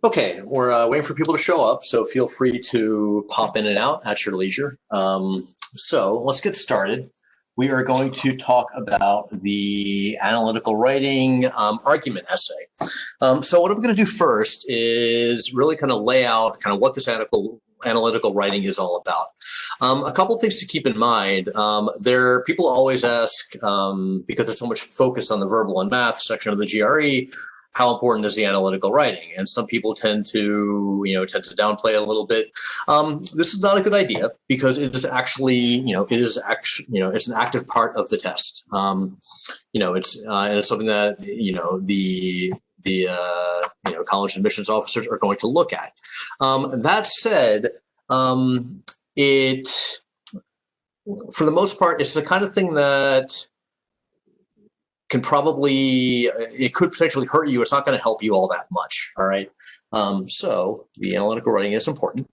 Okay, we're waiting for people to show up, so feel free to pop in and out at your leisure. So let's get started. We are going to talk about the analytical writing argument essay. So what I'm going to do first is really kind of lay out kind of what this analytical writing is all about. A couple things to keep in mind. People always ask, because there's so much focus on the verbal and math section of the GRE, how important is the analytical writing? And some people tend to downplay it a little bit. This is not a good idea because it is actually, it's an active part of the test. And it's something that, the college admissions officers are going to look at. That said, for the most part, it's the kind of thing that it could potentially hurt you. It's not going to help you all that much. All right. So the analytical writing is important.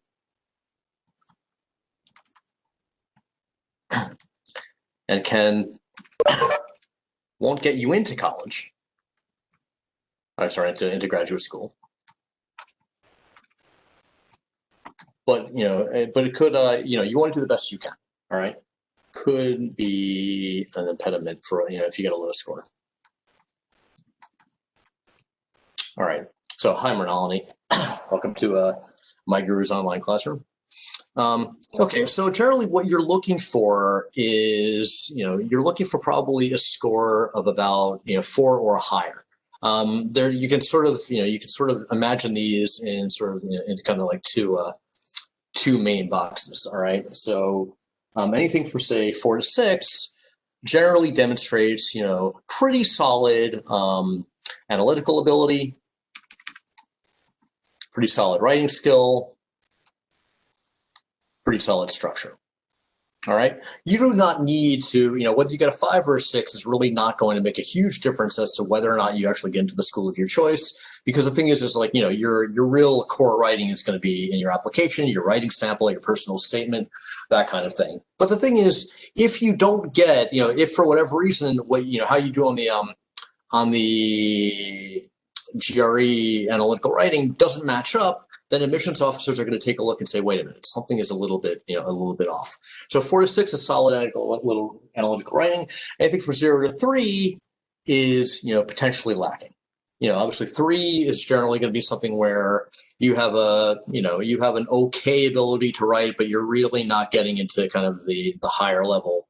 And won't get you into college. Into graduate school. But it could, you want to do the best you can. All right. Could be an impediment for, if you get a low score. All right. So hi, Mrinalini. Welcome to MyGuru's online classroom. Okay. So generally what you're looking for is, you're looking for probably a score of about, 4 or higher. There you can sort of imagine these in sort of, in kind of like two main boxes. All right. So anything from say 4 to 6 generally demonstrates, pretty solid analytical ability, pretty solid writing skill, pretty solid structure. All right. You do not need to, whether you get a 5 or a 6 is really not going to make a huge difference as to whether or not you actually get into the school of your choice. Because the thing is like, your real core writing is going to be in your application, your writing sample, your personal statement, that kind of thing. But the thing is, if you don't get, if for whatever reason, how you do on the GRE analytical writing doesn't match up, then admissions officers are going to take a look and say, wait a minute, something is a little bit off. So 4 to 6 is solid analytical writing. Anything from 0 to 3 is, potentially lacking. Obviously 3 is generally going to be something where you have an okay ability to write, but you're really not getting into kind of the higher level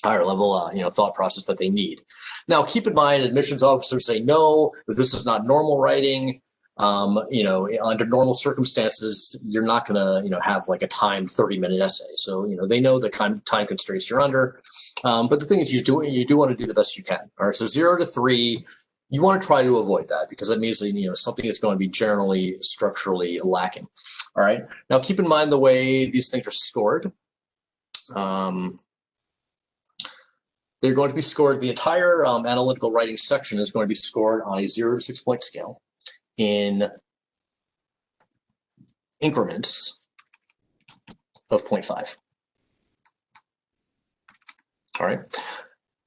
thought process that they need. Now, keep in mind, admissions officers say, no, this is not normal writing. Under normal circumstances, you're not going to, have like a timed 30-minute essay. So, they know the kind of time constraints you're under. But the thing is, you do want to do the best you can. All right. So 0 to 3, you want to try to avoid that because that means that, something that's going to be generally structurally lacking. All right. Now, keep in mind the way these things are scored. They're going to be scored. The entire analytical writing section is going to be scored on a 0 to 6 point scale in increments of 0.5. All right.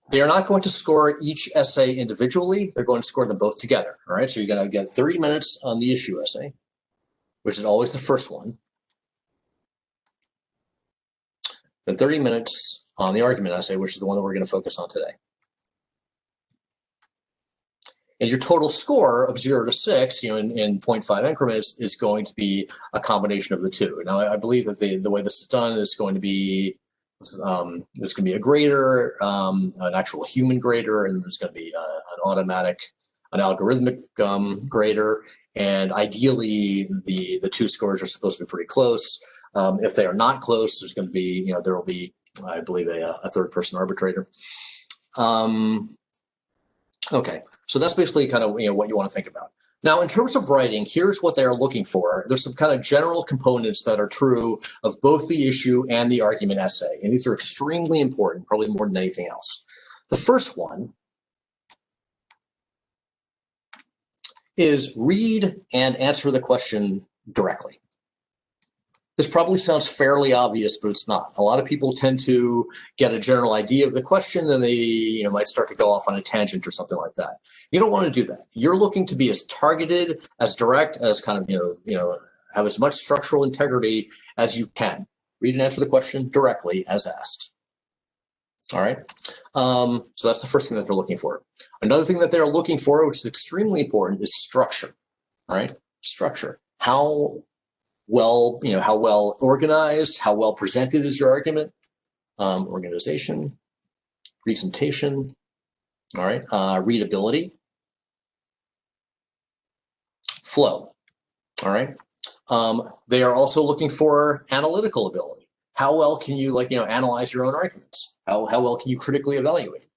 They are not going to score each essay individually. They're going to score them both together. All right. So you're going to get 30 minutes on the issue essay, which is always the first one. Then 30 minutes on the argument essay, which is the one that we're going to focus on today. And your total score of 0 to 6, in 0.5 increments is going to be a combination of the two. Now, I believe that the way this is done is going to be, there's going to be a grader, an actual human grader, and there's going to be an algorithmic grader. And ideally, the two scores are supposed to be pretty close. If they are not close, there's going to be, there will be, I believe, a third-person arbitrator. Okay, so that's basically kind of what you want to think about. Now, in terms of writing, here's what they're looking for. There's some kind of general components that are true of both the issue and the argument essay, and these are extremely important, probably more than anything else. The first one is read and answer the question directly. This probably sounds fairly obvious, but it's not. A lot of people tend to get a general idea of the question, then they might start to go off on a tangent or something like that. You don't want to do that. You're looking to be as targeted, as direct, as kind of, have as much structural integrity as you can. Read and answer the question directly as asked. All right. So that's the first thing that they're looking for. Another thing that they're looking for, which is extremely important, is structure. All right. Structure. How well organized, how well presented is your argument? Organization, presentation. All right. Readability, flow. All right. They are also looking for analytical ability. How well can you analyze your own arguments? How well can you critically evaluate?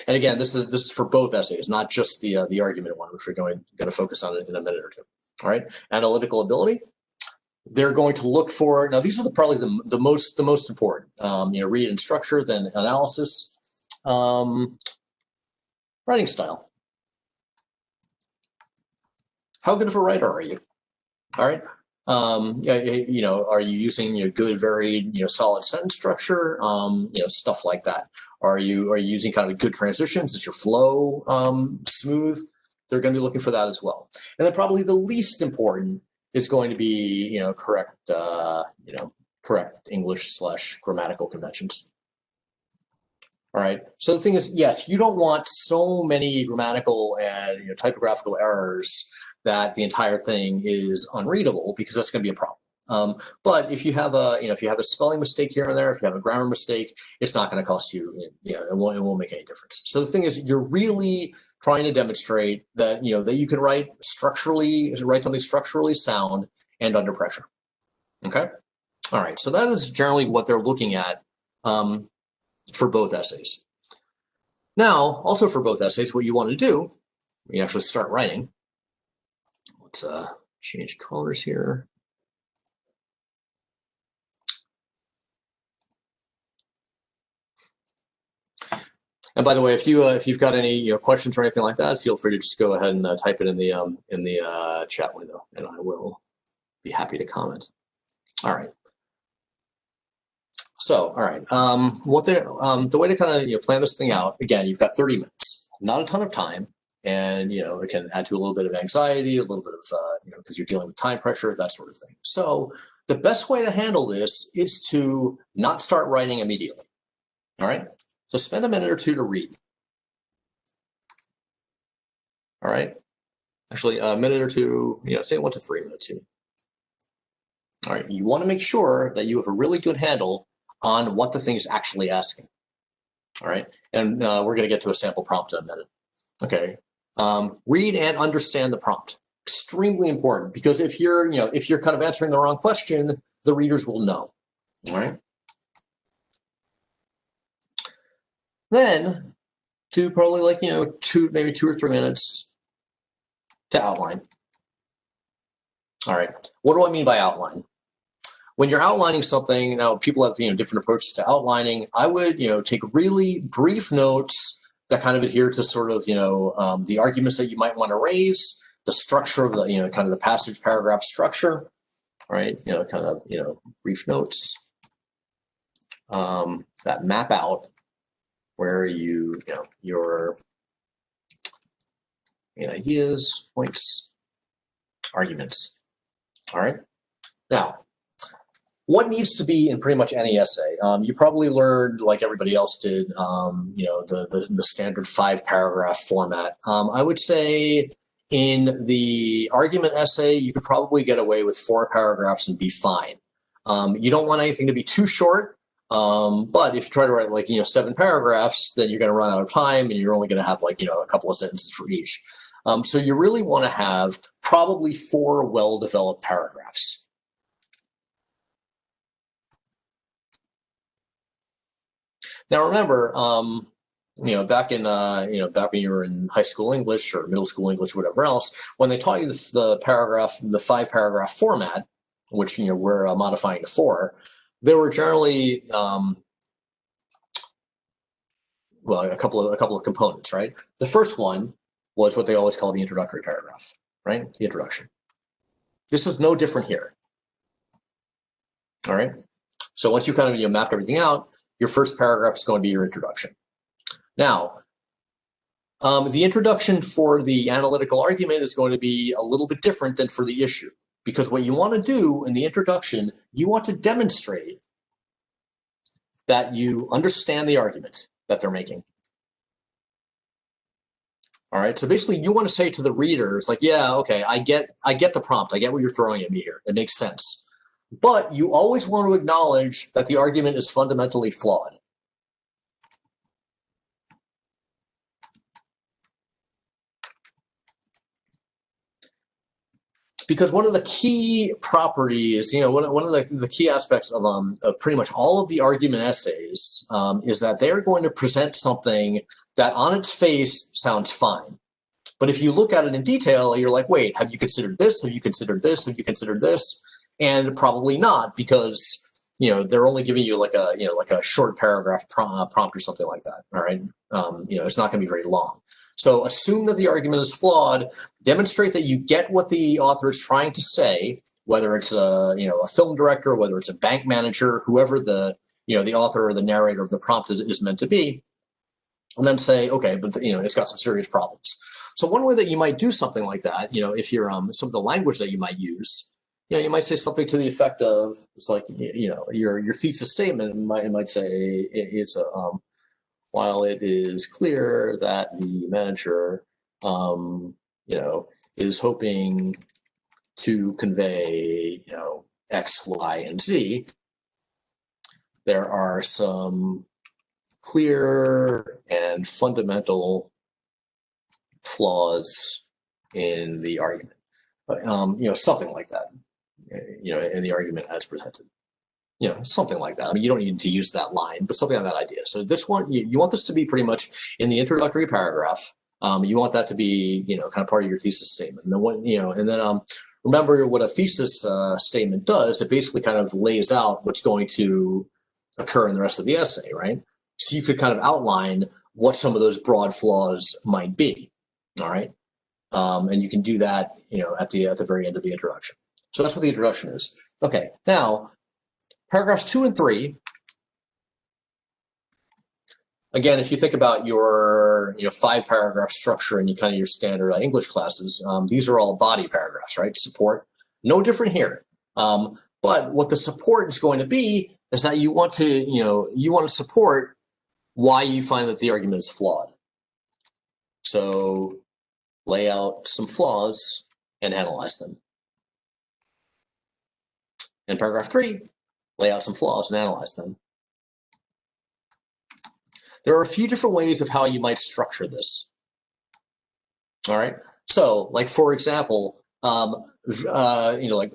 And again, this is for both essays, not just the argument one, which we're going to focus on in a minute or two. All right, analytical ability. They're going to look for, now these are probably the most important. Read and structure, then analysis, writing style. How good of a writer are you? All right. Are you using good, varied, solid sentence structure? Stuff like that. Are you using kind of good transitions? Is your flow smooth? They're going to be looking for that as well. And then probably the least important is going to be correct English / grammatical conventions. All right. So the thing is, yes, you don't want so many grammatical and typographical errors that the entire thing is unreadable, because that's going to be a problem. But if you have a spelling mistake here and there, if you have a grammar mistake, it's not going to cost you, it won't make any difference. So the thing is, you're really trying to demonstrate that that you can write something structurally sound and under pressure. Okay. All right. So that is generally what they're looking at for both essays. Now, also for both essays, what you want to do when you actually start writing. Let's change colors here. And by the way, if you've got any questions or anything like that, feel free to just go ahead and type it in the chat window, and I will be happy to comment. All right. So, all right. The way to kind of plan this thing out, again, you've got 30 minutes, not a ton of time. And, it can add to a little bit of anxiety, a little bit of, because you're dealing with time pressure, that sort of thing. So the best way to handle this is to not start writing immediately. All right. So spend a minute or two to read. All right. Actually, a minute or two, say 1 to 3 minutes here. All right. You want to make sure that you have a really good handle on what the thing is actually asking. All right. And we're going to get to a sample prompt in a minute. Okay. Read and understand the prompt. Extremely important, because if you're kind of answering the wrong question, the readers will know. All right. Then to probably maybe 2 or 3 minutes to outline. All right. What do I mean by outline? When you're outlining something, now people have different approaches to outlining. I would take really brief notes that kind of adhere to sort of the arguments that you might want to raise, the structure of the kind of the passage paragraph structure, right? Kind of brief notes that map out where your ideas, points, arguments. All right. Now, what needs to be in pretty much any essay? You probably learned, like everybody else did, the standard 5-paragraph format. I would say in the argument essay, you could probably get away with 4 paragraphs and be fine. You don't want anything to be too short, but if you try to write 7 paragraphs, then you're going to run out of time, and you're only going to have a couple of sentences for each. So you really want to have probably 4 well-developed paragraphs. Now remember, back when you were in high school English or middle school English, whatever else, when they taught you the 5-paragraph format, which we're modifying to 4, there were generally a couple of components, right? The first one was what they always call the introductory paragraph, right? The introduction. This is no different here. All right. So once you kind of mapped everything out, your first paragraph is going to be your introduction. Now, the introduction for the analytical argument is going to be a little bit different than for the issue, because what you want to do in the introduction, you want to demonstrate that you understand the argument that they're making. All right, so basically you want to say to the readers, like, yeah, okay, I get the prompt. I get what you're throwing at me here. It makes sense. But you always want to acknowledge that the argument is fundamentally flawed. Because one of the key properties, one of the key aspects of pretty much all of the argument essays is that they're going to present something that on its face sounds fine. But if you look at it in detail, you're like, wait, have you considered this? Have you considered this? Have you considered this? And probably not, because they're only giving you like a short paragraph prompt or something like that. All right, it's not going to be very long. So assume that the argument is flawed. Demonstrate that you get what the author is trying to say, whether it's a film director, whether it's a bank manager, whoever the author or the narrator of the prompt is meant to be, and then say, okay, but it's got some serious problems. So one way that you might do something like that, if you're some of the language that you might use, you might say something to the effect of, it's like, your thesis statement might say it's a while it is clear that the manager, is hoping to convey, X, Y, and Z, there are some clear and fundamental flaws in the argument, something like that, in the argument as presented. Something like that. I mean, you don't need to use that line, but something on that idea. So this one, you want this to be pretty much in the introductory paragraph. You want that to be, kind of part of your thesis statement. And then remember what a thesis statement does. It basically kind of lays out what's going to occur in the rest of the essay, right? So you could kind of outline what some of those broad flaws might be. All right, and you can do that, at the very end of the introduction. So that's what the introduction is. Okay, now. Paragraphs 2 and 3, again, if you think about your 5-paragraph structure in kind of your standard English classes, these are all body paragraphs, right? Support, no different here. But what the support is going to be is that you want to support why you find that the argument is flawed. So lay out some flaws and analyze them. In paragraph 3, lay out some flaws and analyze them. There are a few different ways of how you might structure this. All right. So, like for example, like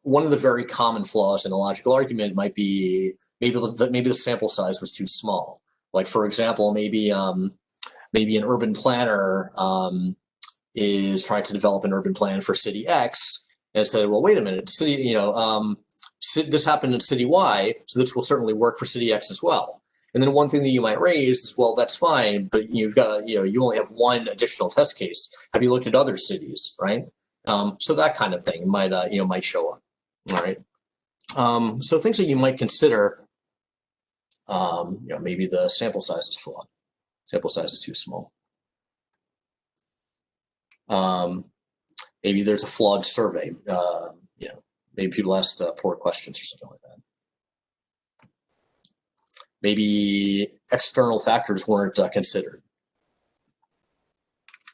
one of the very common flaws in a logical argument might be maybe the sample size was too small. Like for example, maybe an urban planner is trying to develop an urban plan for city X, and said, well, wait a minute, city, this happened in city Y, so this will certainly work for city X as well. And then one thing that you might raise is, well, that's fine, but you've got you only have one additional test case. Have you looked at other cities, right? So that kind of thing might might show up. All right. So things that you might consider, maybe the sample size is flawed. Sample size is too small. Maybe there's a flawed survey. Maybe people asked poor questions or something like that. Maybe external factors weren't considered,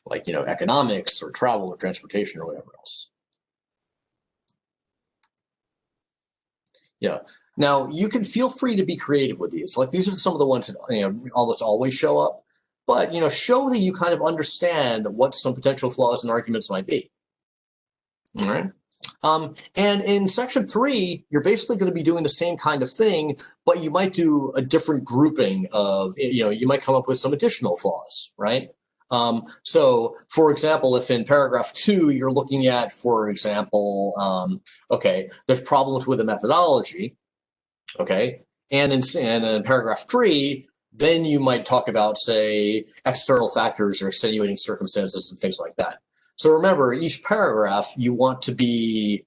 like economics or travel or transportation or whatever else. Yeah. Now you can feel free to be creative with these. Like these are some of the ones that almost always show up, but show that you kind of understand what some potential flaws and arguments might be. All right. And in section 3, you're basically going to be doing the same kind of thing, but you might do a different grouping of, you might come up with some additional flaws, right? So, for example, if in paragraph 2, you're looking at, for example, okay, there's problems with the methodology, okay? And in paragraph 3, then you might talk about, say, external factors or extenuating circumstances and things like that. So remember, each paragraph, you want to be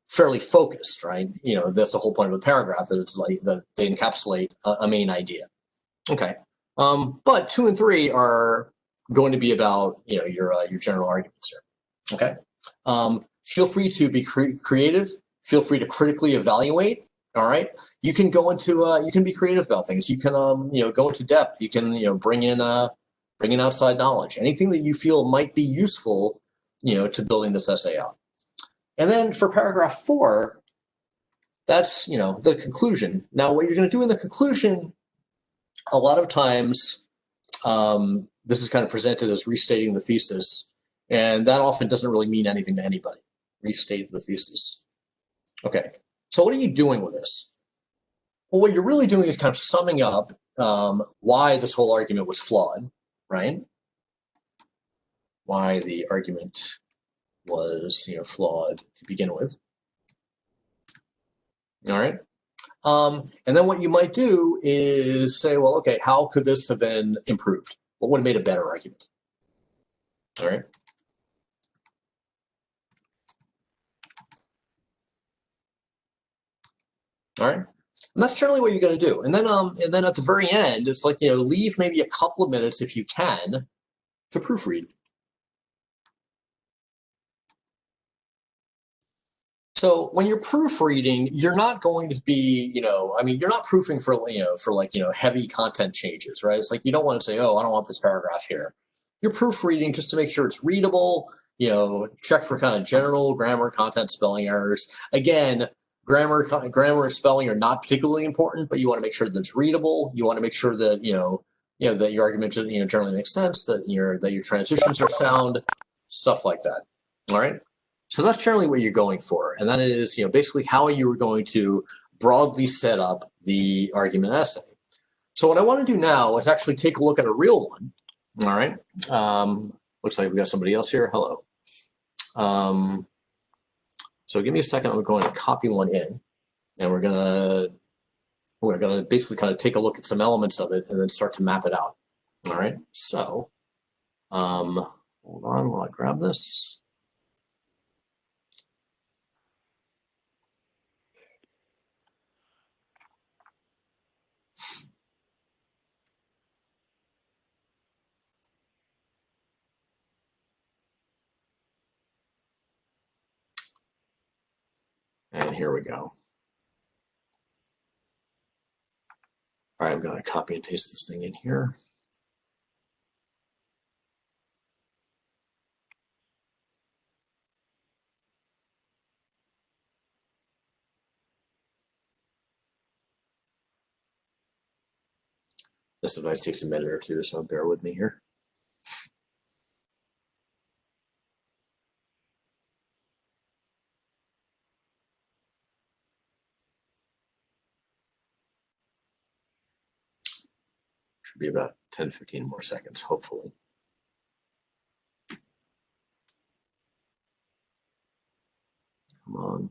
fairly focused, right? That's the whole point of a paragraph, that it's like that they encapsulate a main idea. Okay. But 2 and 3 are going to be about, your general arguments here. Okay. Feel free to be creative. Feel free to critically evaluate. All right. You can go into, you can be creative about things. You can, go into depth. You can, bring in outside knowledge. Anything that you feel might be useful, to building this essay out. And then for paragraph 4, that's, the conclusion. Now, what you're going to do in the conclusion, a lot of times, this is kind of presented as restating the thesis, and that often doesn't really mean anything to anybody. Restate the thesis. Okay, so what are you doing with this? Well, what you're really doing is kind of summing up why this whole argument was flawed, right? Why the argument was, flawed to begin with. All right. And then what you might do is say, well, okay, how could this have been improved? What would have made a better argument? All right. All right. And that's generally what you're going to do. And then at the very end, it's like, leave maybe a couple of minutes, if you can, to proofread. So when you're proofreading, you're not going to be, you're not proofing for heavy content changes, right? It's like, you don't want to say, oh, I don't want this paragraph here. You're proofreading just to make sure it's readable, check for kind of general grammar, content, spelling errors. Again, grammar and spelling are not particularly important, but you want to make sure that it's readable. You want to make sure that, that your argument, generally makes sense, that your transitions are sound, stuff like that. All right. So that's generally what you're going for. And that is, basically how you are going to broadly set up the argument essay. So what I want to do now is actually take a look at a real one. All right. Looks like we got somebody else here. Hello. So give me a second. I'm going to copy one in, and we're gonna basically kind of take a look at some elements of it and then start to map it out. All right. So hold on while I grab this. And here we go. All right, I'm going to copy and paste this thing in here. This device takes a minute or two, so bear with me here. Should be about 10, 15 more seconds, hopefully. Come on.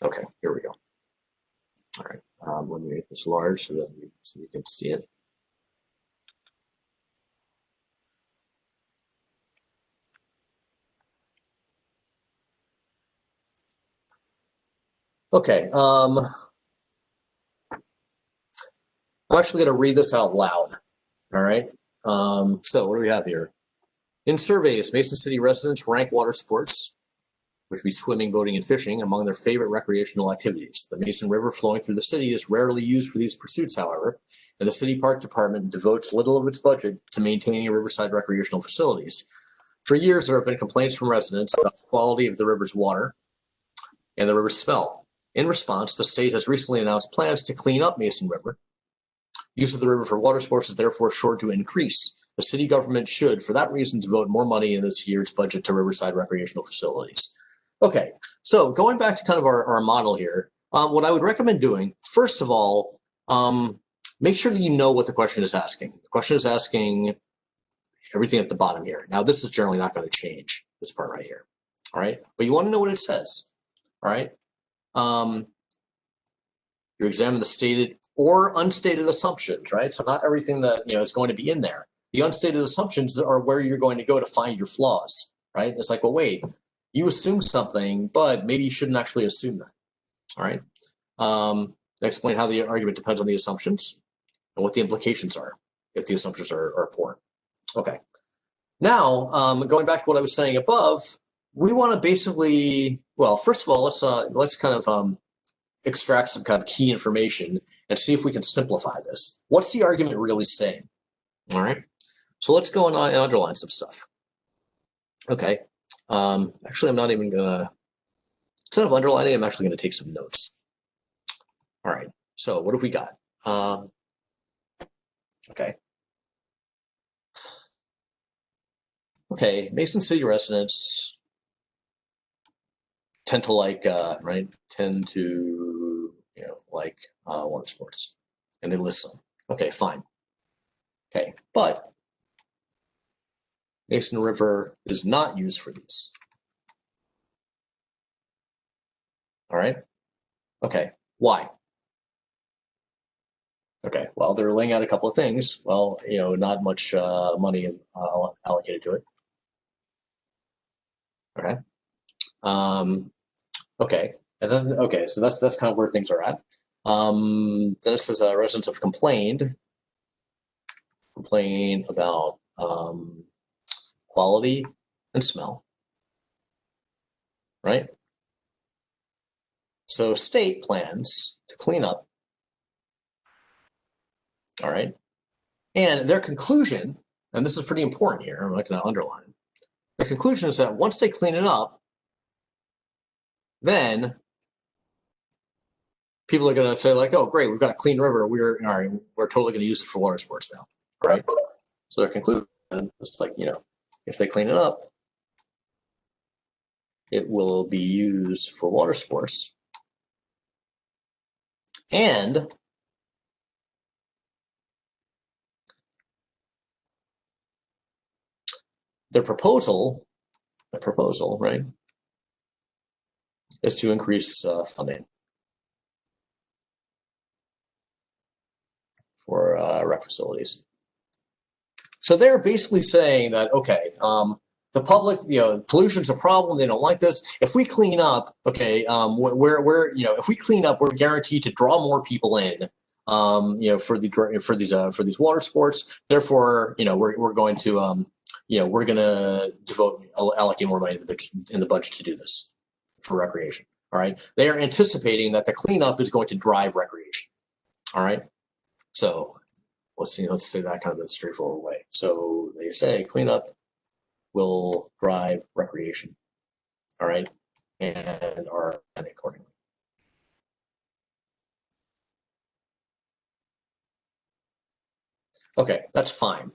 Okay, here we go. All right, let me make this large so that you can see it. Okay, I'm actually going to read this out loud. All right, so what do we have here? In surveys, Mason City residents rank water sports, which would be swimming, boating, and fishing, among their favorite recreational activities. The Mason River flowing through the city is rarely used for these pursuits, however, and the city park department devotes little of its budget to maintaining riverside recreational facilities. For years, there have been complaints from residents about the quality of the river's water and the river's smell. In response, the state has recently announced plans to clean up Mason River. Use of the river for water sports is therefore sure to increase. The city government should, for that reason, devote more money in this year's budget to riverside recreational facilities. Okay, so going back to kind of our model here, what I would recommend doing, first of all, make sure that you know what the question is asking. The question is asking everything at the bottom here. Now, this is generally not going to change, this part right here, all right? But you want to know what it says, all right? You examine the stated or unstated assumptions, right? So not everything that is going to be in there. The unstated assumptions are where you're going to go to find your flaws, right? It's like, well, wait, you assume something, but maybe you shouldn't actually assume that. All right. Explain how the argument depends on the assumptions and what the implications are if the assumptions are poor. Okay. Now, going back to what I was saying above, we want to basically, well, first of all, let's kind of extract some kind of key information and see if we can simplify this. What's the argument really saying? All right. So let's go and underline some stuff. Okay. Actually, I'm not even gonna, instead of underlining, I'm actually gonna take some notes. All right. So what have we got? Okay. Okay. Mason City residents tend to like, tend to, like water sports, and they list them. Okay, fine. Okay, but Mason River is not used for these. All right. Okay. Why? Okay. Well, they're laying out a couple of things. Well, not much money allocated to it. Okay. Okay. And then so that's kind of where things are at. Then it says residents have complained about quality and smell. Right. So state plans to clean up. All right. And their conclusion, and this is pretty important here, I'm not going to underline. The conclusion is that once they clean it up, then people are going to say like, oh, great, we've got a clean river. We're totally going to use it for water sports now. All right. So their conclusion is like, if they clean it up, it will be used for water sports. And their proposal, right, is to increase funding for rec facilities. So they're basically saying that, okay, the public, pollution's a problem. They don't like this. If we clean up, okay, if we clean up, we're guaranteed to draw more people in, for these water sports. Therefore, we're going to, we're going to allocate more money in the budget to do this for recreation. All right. They are anticipating that the cleanup is going to drive recreation. All right. So let's say that kind of a straightforward way. So they say cleanup will drive recreation. All right. And are accordingly. Okay, that's fine.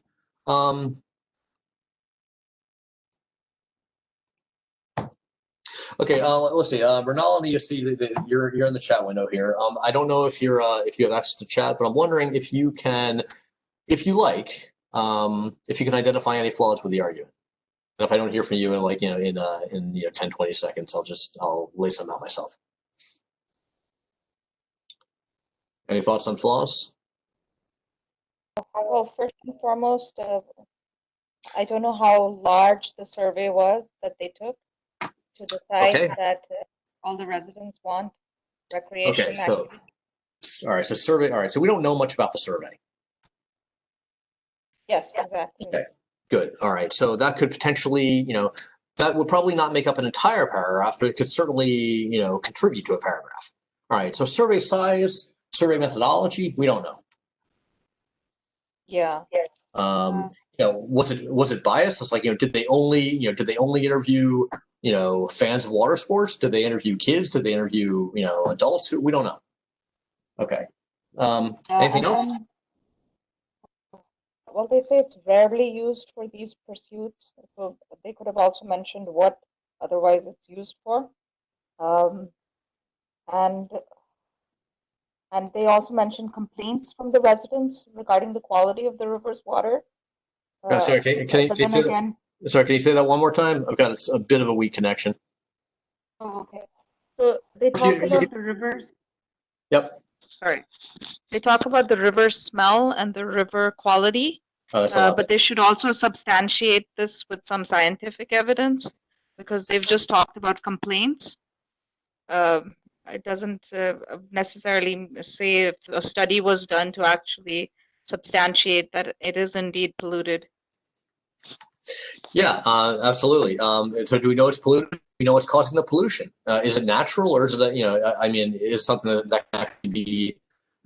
Okay, let's see. Ronaldo, you see you're in the chat window here. I don't know if you have access to chat, but I'm wondering if you can, if you can identify any flaws with the argument. And if I don't hear from you in 10, 20 seconds, I'll lay some out myself. Any thoughts on flaws? Well, first and foremost, I don't know how large the survey was that they took to decide that all the residents want recreation. Okay, so all right, so survey. All right, so we don't know much about the survey. Yes, exactly. Okay, good. All right, so that could potentially, that would probably not make up an entire paragraph, but it could certainly, contribute to a paragraph. All right, so survey size, survey methodology, we don't know. Yeah. Was it biased? It's like, did they only interview, fans of water sports? Did they interview kids? Did they interview, adults? We don't know. Okay. Anything else? Well, they say it's rarely used for these pursuits. So they could have also mentioned what otherwise it's used for. And they also mentioned complaints from the residents regarding the quality of the river's water. Sorry, can you say that? Sorry, can you say that one more time? I've got a bit of a weak connection. Oh, okay. So they talk about the rivers. Yep. Sorry. They talk about the river smell and the river quality. But they should also substantiate this with some scientific evidence, because they've just talked about complaints. It doesn't necessarily say if a study was done to actually substantiate that it is indeed polluted. Yeah, absolutely. So do we know it's polluted? Do we know what's causing the pollution? Is it natural, or is it, I mean, is something that can actually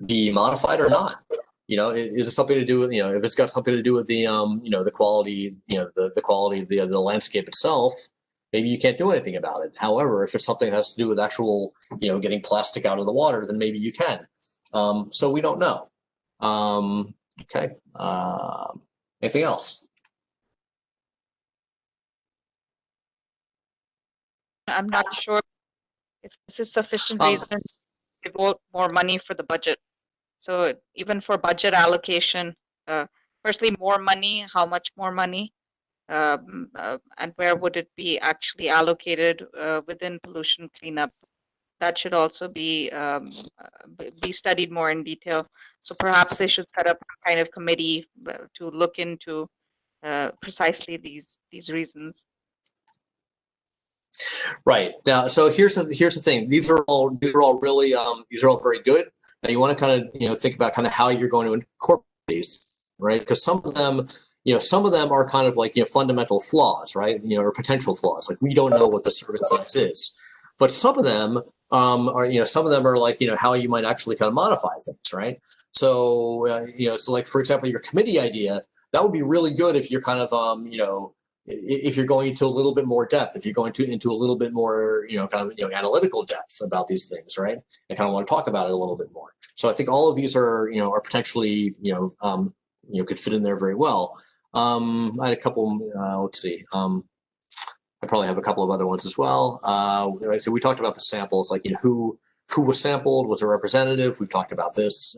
be modified or not? Is it something to do with, if it's got something to do with the, the quality, the quality of the landscape itself, maybe you can't do anything about it. However, if it's something that has to do with actual, getting plastic out of the water, then maybe you can. So we don't know. Okay. Anything else? I'm not sure if this is sufficient reason to devote more money for the budget. So even for budget allocation, firstly, more money, how much more money, and where would it be actually allocated within pollution cleanup? That should also be studied more in detail. So perhaps they should set up a kind of committee to look into precisely these reasons. Right. Now, so here's the thing. These are all really these are all very good. Now you want to kind of think about kind of how you're going to incorporate these, right? Because some of them are kind of like fundamental flaws, right? Or potential flaws. Like we don't know what the servant size is, but some of them are like how you might actually kind of modify things, right? So so like for example, your committee idea, that would be really good if you're kind of if you're going into a little bit more depth, if you're going into a little bit more, kind of, analytical depth about these things, right? I kind of want to talk about it a little bit more. So I think all of these are, are potentially, could fit in there very well. I had a couple, let's see, I probably have a couple of other ones as well. Right, so we talked about the samples, like, who was sampled, was a representative. We've talked about this.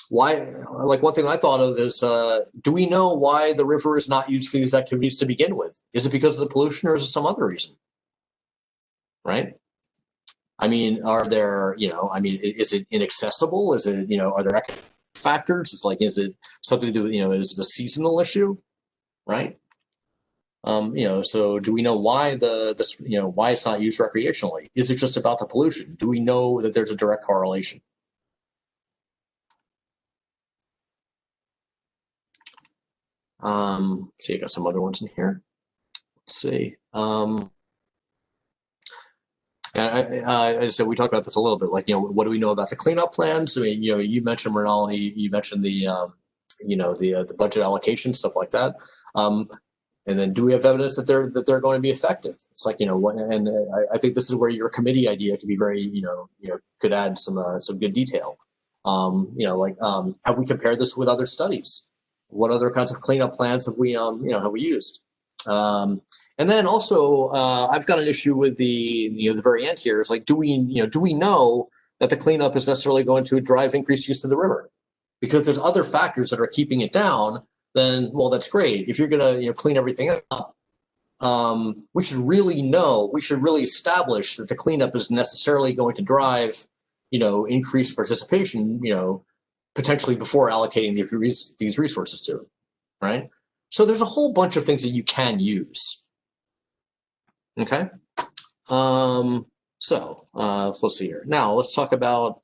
Why, like one thing I thought of is, do we know why the river is not used for these activities to begin with? Is it because of the pollution, or is it some other reason? Right? I mean, are there, is it inaccessible? Is it, are there economic factors? It's like, is it something to do with, is it a seasonal issue? Right? So do we know why why it's not used recreationally? Is it just about the pollution? Do we know that there's a direct correlation? See, I got some other ones in here. Let's see. And I said we talked about this a little bit. Like, what do we know about the cleanup plans? I mean, you mentioned Mrinalini, you mentioned the, the budget allocation, stuff like that. And then, do we have evidence that they're going to be effective? It's like, and I think this is where your committee idea could be very, could add some good detail. Have we compared this with other studies? What other kinds of cleanup plans have we, have we used? And then also, I've got an issue with the, the very end here is like, do we know that the cleanup is necessarily going to drive increased use of the river? Because if there's other factors that are keeping it down, then, well, that's great. If you're going to, clean everything up, we should really establish that the cleanup is necessarily going to drive, increased participation, potentially before allocating these resources to it, right? So there's a whole bunch of things that you can use. Okay. So let's see here. Now let's talk about.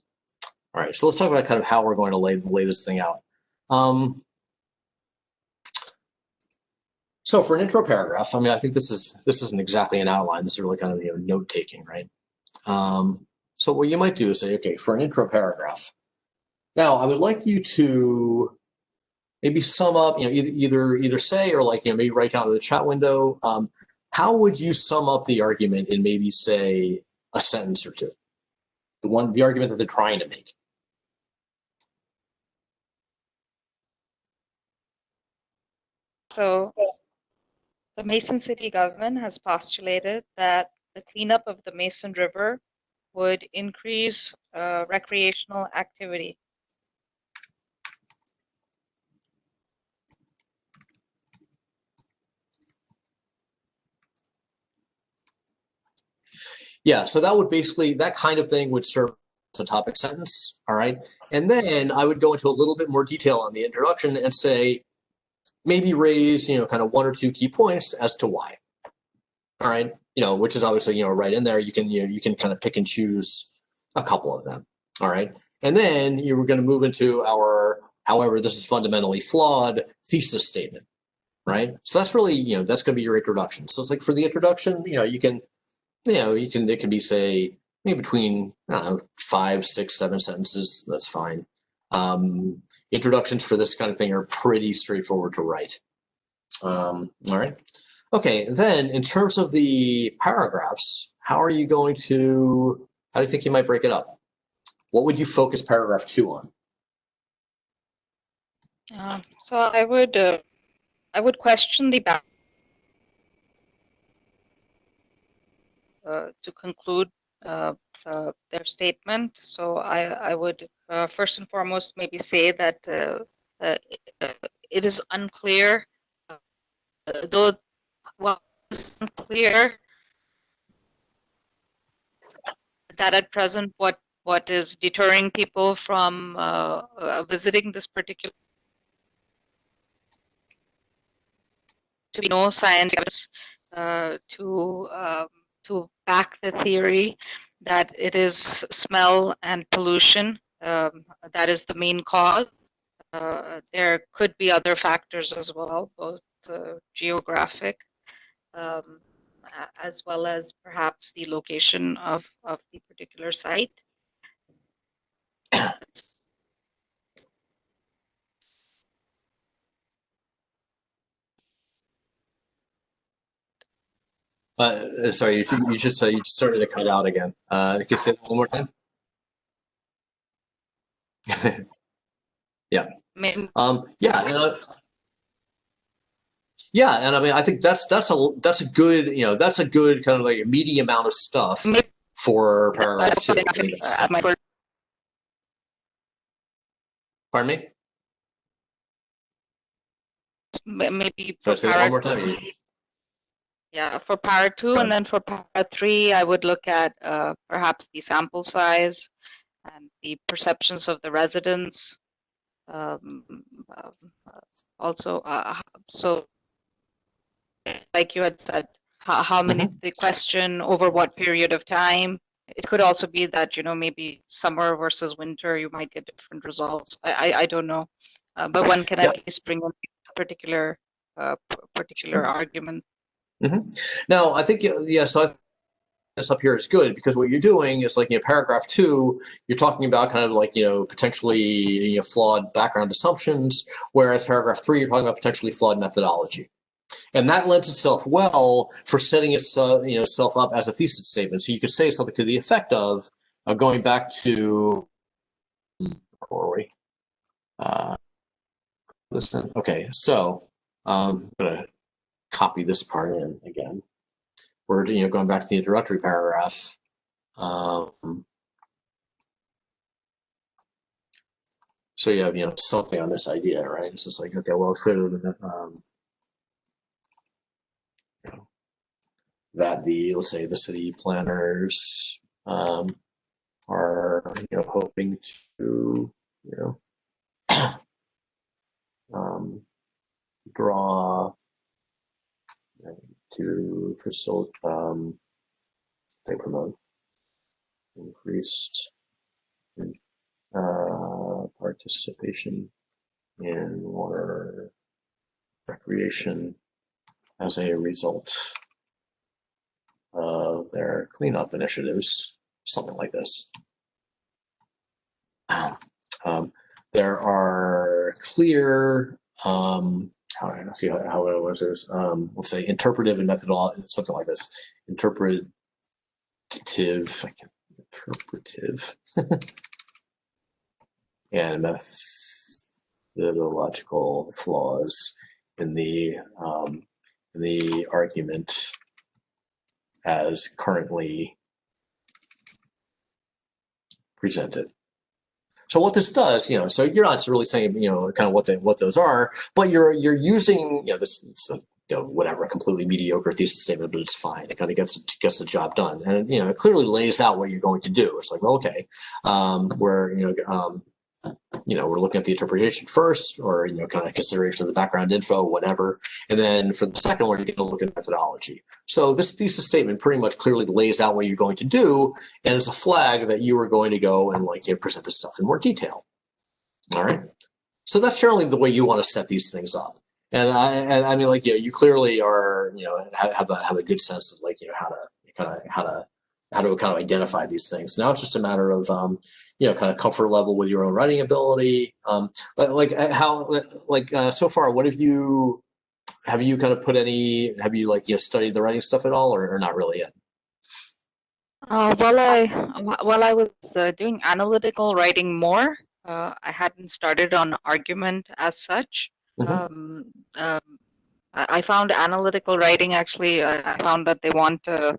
All right. So let's talk about kind of how we're going to lay this thing out. So for an intro paragraph, I mean, I think this isn't exactly an outline. This is really kind of note taking, right? So what you might do is say, okay, for an intro paragraph. Now I would like you to maybe sum up, either say or like maybe write down in the chat window. How would you sum up the argument in maybe say a sentence or two? The argument that they're trying to make. So the Mason City government has postulated that the cleanup of the Mason River would increase recreational activity. Yeah, so that would basically, that kind of thing would serve a topic sentence, all right? And then I would go into a little bit more detail on the introduction and say, maybe raise, kind of 1 or 2 key points as to why, all right? Which is obviously, right in there. You can kind of pick and choose a couple of them, all right? And then you were going to move into our, however, this is fundamentally flawed thesis statement, right? So that's really, that's going to be your introduction. So it's like for the introduction, it can be, say, maybe between, I don't know, 5, 6, 7 sentences. That's fine. Introductions for this kind of thing are pretty straightforward to write. All right. Okay, then in terms of the paragraphs, how do you think you might break it up? What would you focus paragraph 2 on? So I would question the back to conclude their statement. So I would first and foremost maybe say that it is unclear, though it's unclear that at present what is deterring people from visiting this particular to be no science to back the theory that it is smell and pollution that is the main cause. There could be other factors as well, both geographic as well as perhaps the location of the particular site. Sorry, you just started to cut out again. Can you say that one more time? Yeah. Yeah, and I mean, I think that's a good kind of like a meaty amount of stuff for paragraph 2. Pardon me? Maybe for say that one more time. Yeah, for part 2, and then for part 3, I would look at perhaps the sample size and the perceptions of the residents. Also, so like you had said, how many they question, over what period of time. It could also be that, maybe summer versus winter, you might get different results. I don't know, but one can at least bring in particular arguments. Now, I think, so this up here is good, because what you're doing is like, paragraph 2, you're talking about kind of like, potentially flawed background assumptions, whereas paragraph 3, you're talking about potentially flawed methodology. And that lends itself well for setting itself up as a thesis statement. So you could say something to the effect of, going back to, where were we? Listen, okay, so I'm going to copy this part in again. We're going back to the introductory paragraph. So you have something on this idea, right? It's just like, okay, well, it's clear that let's say the city planners are hoping to draw to facilitate they promote increased participation in water recreation as a result of their cleanup initiatives, something like this. There are clear, how it was, let's say interpretive and methodology, something like this. Interpretive and methodological flaws in the argument as currently presented. So what this does, so you're not really saying, kind of what those are, but you're using, this whatever, a completely mediocre thesis statement, but it's fine. It kind of gets the job done, and it clearly lays out what you're going to do. It's like, well, okay, we're looking at the interpretation first, or kind of consideration of the background info, whatever, and then for the second one, you're going to look at methodology. So this thesis statement pretty much clearly lays out what you're going to do, and it's a flag that you are going to go and present this stuff in more detail. All right. So that's generally the way you want to set these things up. And I mean, you clearly are, have a good sense of how to kind of identify these things. Now it's just a matter of, kind of comfort level with your own writing ability. But so far, what have you kind of studied the writing stuff at all, or not really yet? While I was doing analytical writing more, I hadn't started on argument as such. Mm-hmm. I found analytical writing actually. I found that they want to.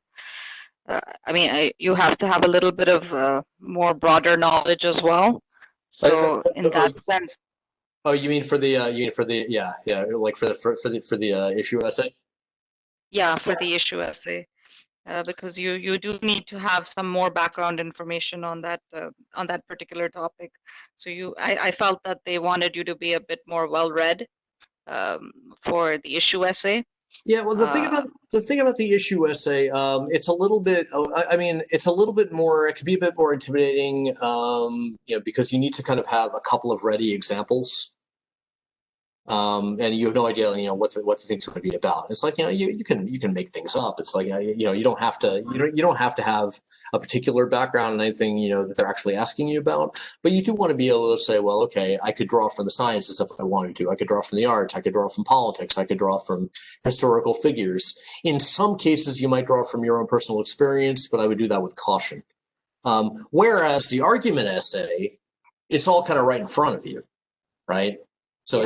You have to have a little bit of more broader knowledge as well. So in that sense. Oh, you mean for the like for the issue essay? Yeah, for the issue essay. Because you do need to have some more background information on that particular topic. So I felt that they wanted you to be a bit more well-read for the issue essay. Yeah, well, the thing about the issue essay, it's a little bit. I mean, it's a little bit more. It can be a bit more intimidating, because you need to kind of have a couple of ready examples. And you have no idea, what the thing's going to be about. It's like, you can make things up. It's like, you don't have to have a particular background in anything, that they're actually asking you about, but you do want to be able to say, well, okay, I could draw from the sciences if I wanted to. I could draw from the arts. I could draw from politics. I could draw from historical figures. In some cases, you might draw from your own personal experience, but I would do that with caution. Whereas the argument essay, it's all kind of right in front of you, right? So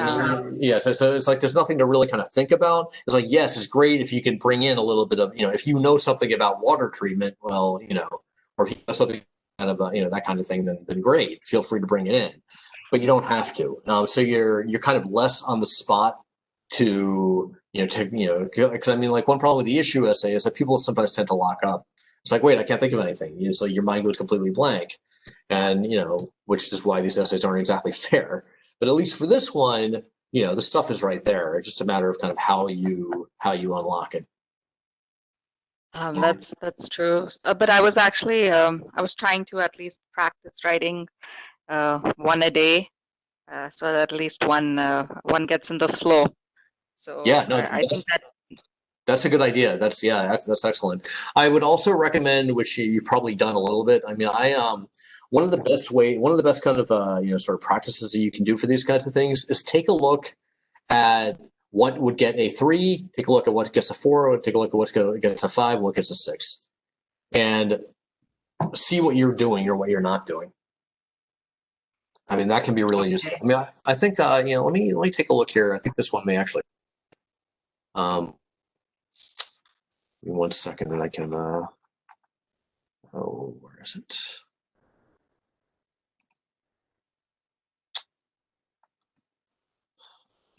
so it's like there's nothing to really kind of think about. It's like, yes, it's great if you can bring in a little bit of, if you know something about water treatment, well, or if you know something kind of, that kind of thing, then great. Feel free to bring it in, but you don't have to. So you're kind of less on the spot to, because I mean, like one problem with the issue essay is that people sometimes tend to lock up. It's like, wait, I can't think of anything. It's like your mind goes completely blank, and which is why these essays aren't exactly fair. But at least for this one, the stuff is right there. It's just a matter of kind of how you unlock it. That's true. But I was actually I was trying to at least practice writing one a day, so that at least one gets in the flow. So yeah, no, I think that's a good idea. That's excellent. I would also recommend, which you've probably done a little bit. I mean, one of the best kind of sort of practices that you can do for these kinds of things is take a look at what would get a 3, take a look at what gets a 4, take a look at what gets a 5, what gets a 6, and see what you're doing or what you're not doing. I mean, that can be really useful. I mean, I think let me take a look here. I think this one may actually. Give me 1 second, and I can. Where is it?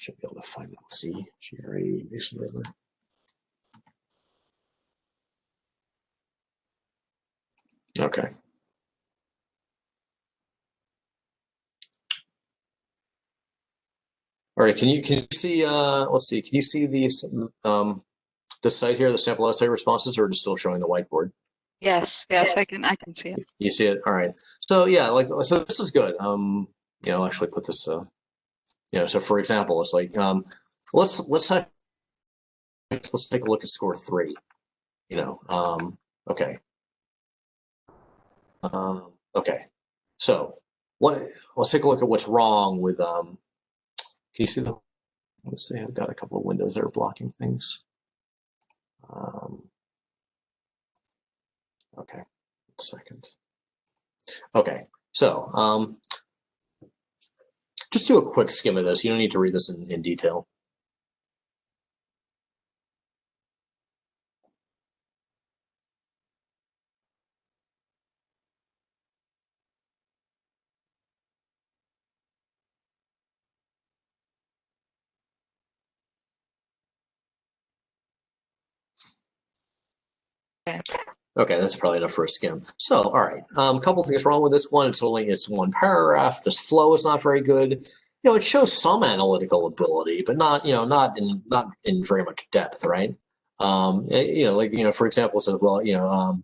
Should be able to find it. C GRE basically. Okay. All right. Can you see? Let's see. Can you see these? The site here, the sample essay responses, or just still showing the whiteboard? yes, I can see it. You see it. All right. So yeah, so this is good. I'll actually put this. So for example, it's like let's take a look at score 3. Okay. Okay. So let's take a look at what's wrong with Can you see the? Let's see. I've got a couple of windows that are blocking things. Okay. 1 second. Okay. So just do a quick skim of this. You don't need to read this in detail. Okay, that's probably enough for a skim. So, all right, a couple things wrong with this one. It's one paragraph. This flow is not very good. It shows some analytical ability, but not not in very much depth, right? For example, it says, well, the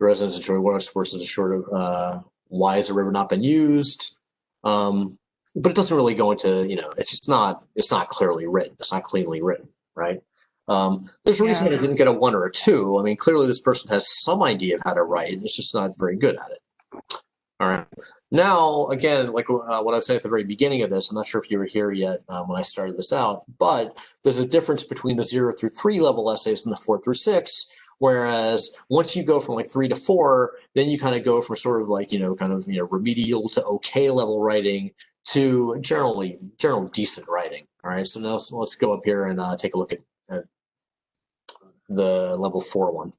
residents enjoy water sports is short of why has the river not been used? But it doesn't really go into it's not clearly written. It's not cleanly written, right? There's a reason I didn't get a 1 or a 2. I mean, clearly this person has some idea of how to write. It's just not very good at it. All right. Now, again, like what I'd say at the very beginning of this, I'm not sure if you were here yet when I started this out, but there's a difference between the 0 through 3 level essays and the 4 through 6. Whereas once you go from like 3 to 4, then you kind of go from sort of like, remedial to okay level writing to general decent writing. All right. So now let's go up here and take a look at the level 4 one.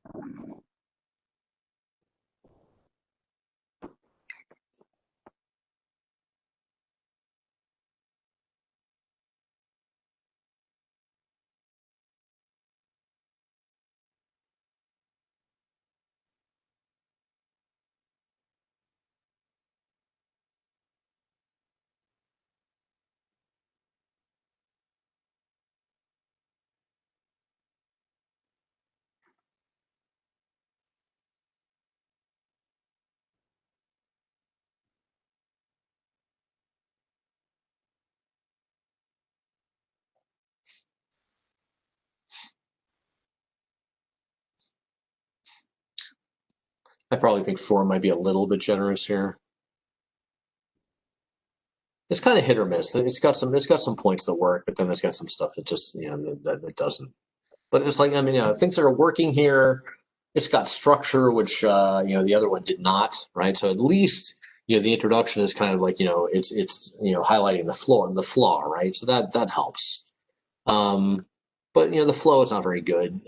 I probably think 4 might be a little bit generous here. It's kind of hit or miss. It's got some points that work, but then it's got some stuff that just that doesn't. But it's like, I mean, things that are working here. It's got structure, which the other one did not, right? So at least the introduction is kind of like it's highlighting the flaw, right? So that helps. But the flow is not very good.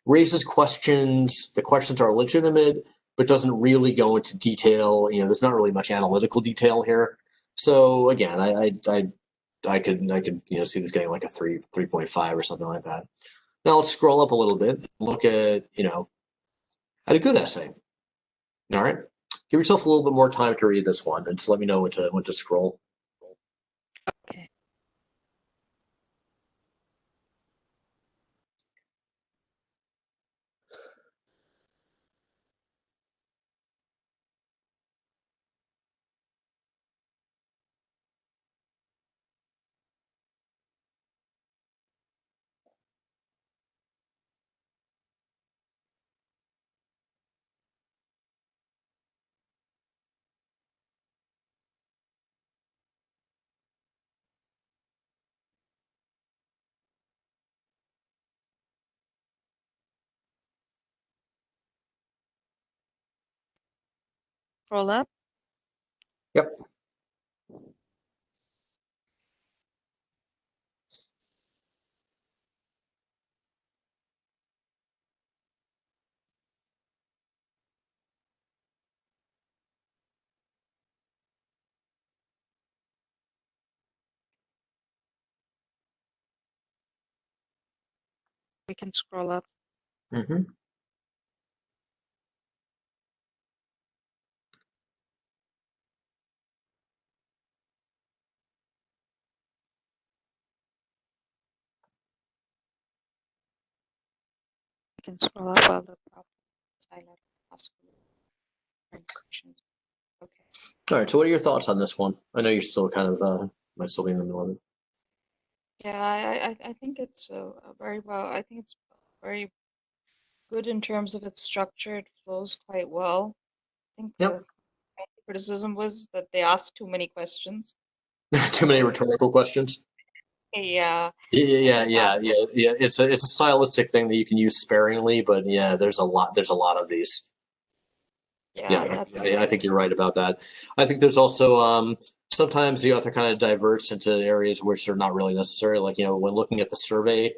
Raises questions. The questions are legitimate, but doesn't really go into detail. There's not really much analytical detail here. So again, I could see this getting like a 3.5 or something like that. Now let's scroll up a little bit. Look at at a good essay. All right, give yourself a little bit more time to read this one, and just let me know when to scroll. Okay. Scroll up. Yep. We can scroll up. Mm-hmm. We can scroll up while the highlight possible questions. Okay. All right. So what are your thoughts on this one? I know you're still kind of might still be in the middle of it. Yeah, I think it's very well. I think it's very good in terms of its structure. It flows quite well. I think Yep. the criticism was that they asked too many questions. Too many rhetorical questions. Yeah. Yeah. It's a stylistic thing that you can use sparingly, but yeah, there's a lot of these. Yeah, I think you're right about that. I think there's also sometimes the author kind of diverts into areas which are not really necessary. Like when looking at the survey,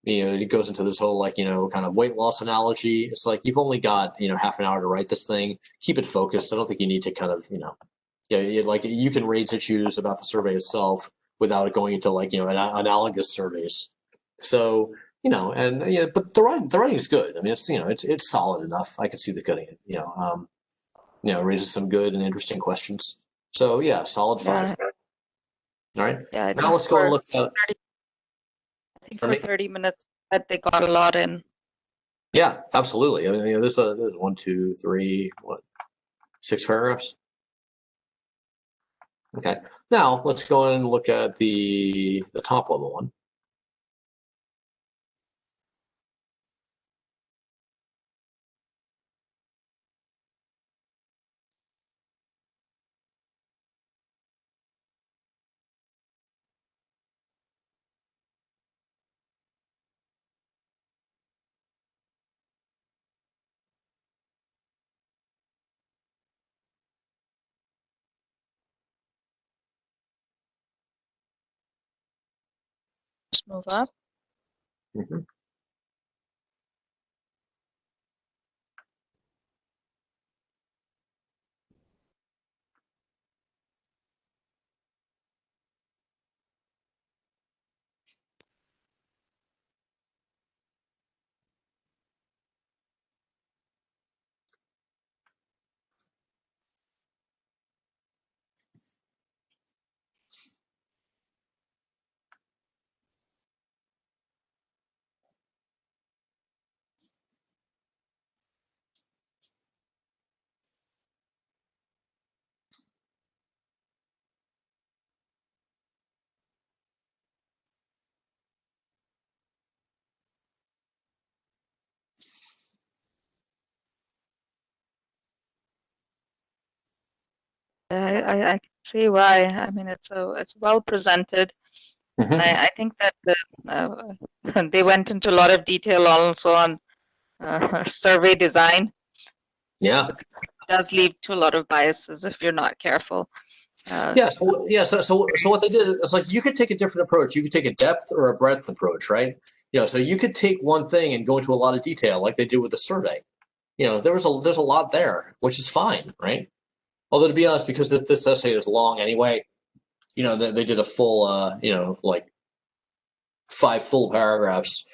it goes into this whole like kind of weight loss analogy. It's like you've only got half an hour to write this thing. Keep it focused. I don't think you need to kind of like you can raise issues about the survey itself without it going into like analogous surveys. So and yeah, but the writing is good. I mean, it's solid enough. I can see this getting it. Raises some good and interesting questions. So yeah, solid 5. Yeah, All right. yeah. Now let's go and look at. I think For for me. 30 minutes that they got a lot in. Yeah, absolutely. I mean, there's 1, 2, 3, 6 paragraphs. Okay. Now let's go and look at the top level one. Just move up. Mhm. I can see why. I mean, it's well presented, and Mhm. I think that they went into a lot of detail also on survey design. Yeah. Because it does lead to a lot of biases if you're not careful. Yeah. So what they did is like you could take a different approach. You could take a depth or a breadth approach, right? So you could take one thing and go into a lot of detail, like they did with the survey. There's a lot there, which is fine, right? Although to be honest, because this essay is long anyway, they did a full, like 5 full paragraphs.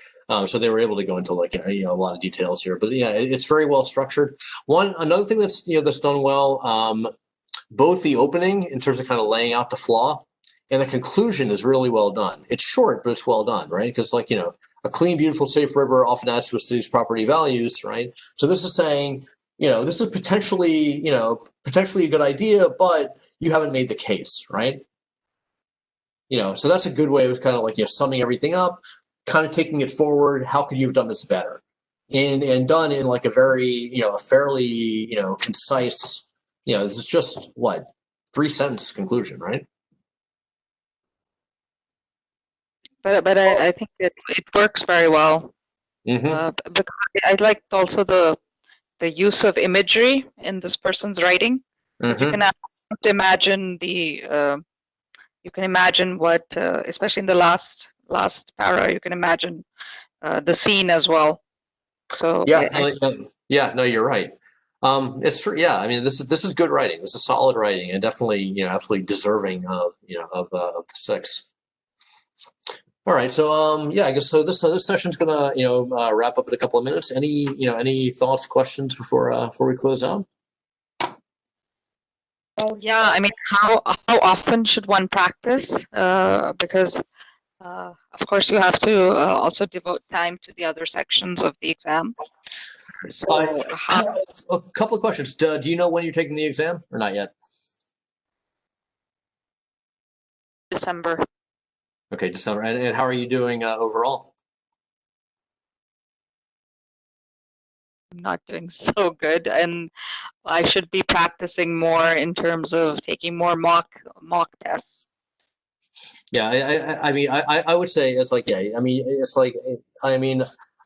So they were able to go into like a lot of details here, but yeah, it's very well structured. Another thing that's done well, both the opening in terms of kind of laying out the flaw, and the conclusion is really well done. It's short, but it's well done, right? Because a clean, beautiful, safe river often adds to a city's property values, right? So this is saying, this is potentially a good idea, but you haven't made the case, right? So that's a good way of kind of like summing everything up, kind of taking it forward. How could you have done this better? And done in like a very a fairly concise. This is just what 3-sentence conclusion, right? But I think it works very well. Mm-hmm. Because I liked also the use of imagery in this person's writing, because you Mm-hmm. can imagine you can imagine what, especially in the last para, you can imagine the scene as well. So Yeah, yeah, no, you're right. It's true. Yeah, I mean, this is good writing. This is solid writing, and definitely, absolutely deserving of of the 6. All right, so yeah, I guess this session's gonna wrap up in a couple of minutes. Any thoughts, questions before we close out? well, yeah, I mean, how often should one practice? Because of course you have to also devote time to the other sections of the exam. So how A couple of questions. Do you know when you're taking the exam or not yet? December? Okay, December. And how are you doing overall? I'm not doing so good, and I should be practicing more in terms of taking more mock tests. Yeah, I mean, I would say it's like, yeah, I mean, it's like, I mean,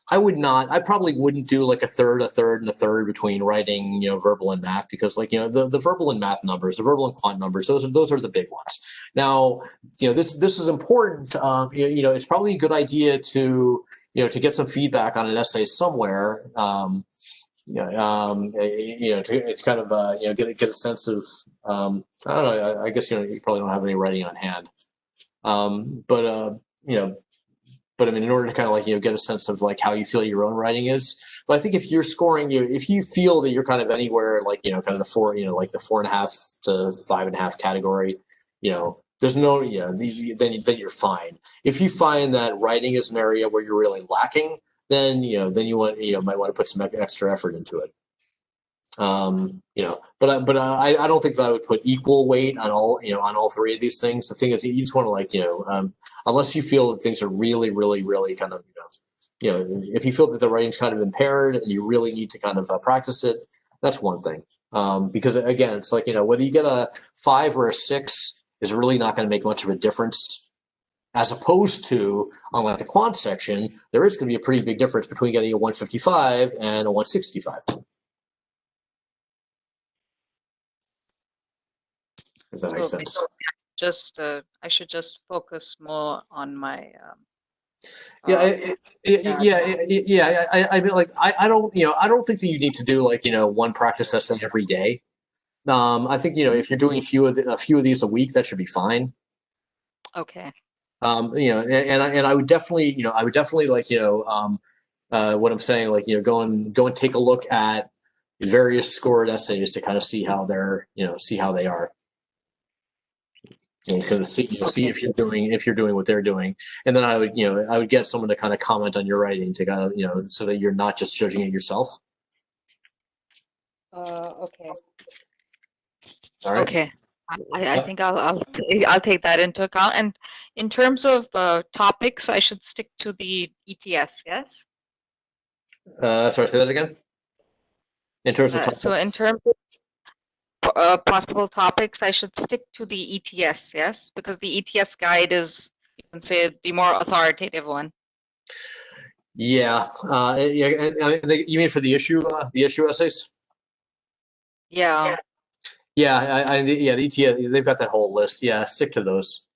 I probably wouldn't do like a third, and a third between writing, verbal and math, because like, the verbal and math numbers, the verbal and quant numbers, those are the big ones. Now, this is important. It's probably a good idea to get some feedback on an essay somewhere. To kind of get a sense of I don't know. I guess you probably don't have any writing on hand. But but I mean, in order to kind of like, get a sense of like how you feel your own writing is. But I think if you're scoring, if you feel that you're kind of anywhere like, kind of the four, like the 4.5 to 5.5 category, there's no, then you're fine. If you find that writing is an area where you're really lacking, then, then you might want to put some extra effort into it. But I don't think that I would put equal weight on all three of these things. The thing is, you just want to like, unless you feel that things are really, really, really kind of, if you feel that the writing's kind of impaired and you really need to kind of practice it, that's one thing. Because again, it's like, whether you get a 5 or a 6 is really not going to make much of a difference. As opposed to, on like the quant section, there is going to be a pretty big difference between getting a 155 and a 165. If that makes sense. I should just focus more on my I mean, like, I don't think that you need to do like, one practice essay every day. I think, if you're doing a few of these a week, that should be fine. Okay. And I would definitely, like, what I'm saying, like, go and take a look at various scored essays to kind of see how they are. Because see if you're doing what they're doing, and then I would get someone to kind of comment on your writing to kind of so that you're not just judging it yourself. Okay. All right. Okay. I think I'll take that into account. And in terms of topics, I should stick to the ETS. Yes. Sorry, say that again. In terms of topics. So in terms of possible topics, I should stick to the ETS. Yes, because the ETS guide is, you can say, the more authoritative one. Yeah. You mean for the issue essays? Yeah. Yeah, the ETS, they've got that whole list. Yeah, stick to those.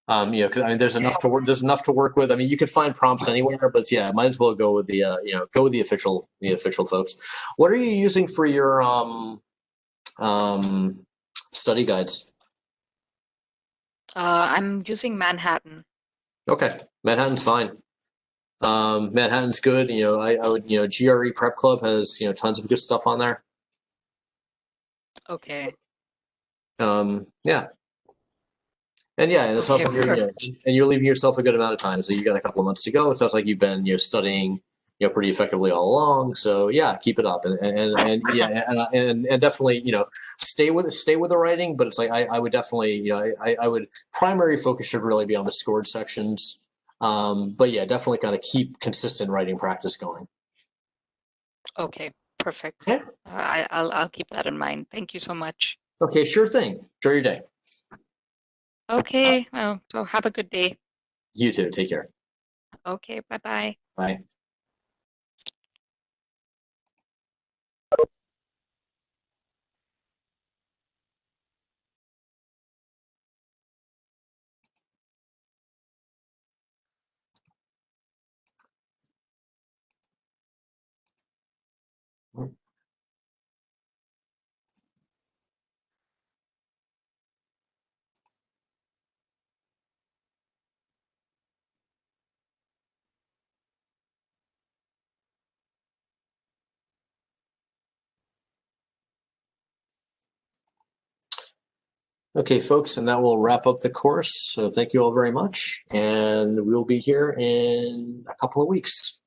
Because I mean, there's enough to work. There's enough to work with. I mean, you could find prompts anywhere, but yeah, might as well go with the official folks. What are you using for your study guides? I'm using Manhattan. Okay, Manhattan's fine. Manhattan's good. I would GRE Prep Club has tons of good stuff on there. Okay. Yeah. And yeah, and it sounds like you're leaving yourself a good amount of time. So you got a couple of months to go. It sounds like you've been studying pretty effectively all along. So yeah, keep it up, and definitely stay with the writing. But it's like I would definitely I would primary focus should really be on the scored sections. But yeah, definitely kind of keep consistent writing practice going. Okay, perfect. Okay. I'll keep that in mind. Thank you so much. Okay, sure thing. Enjoy your day. Okay, well, so have a good day. You too. Take care. Okay, bye-bye. Bye. Okay, folks, and that will wrap up the course. So thank you all very much, and we'll be here in a couple of weeks.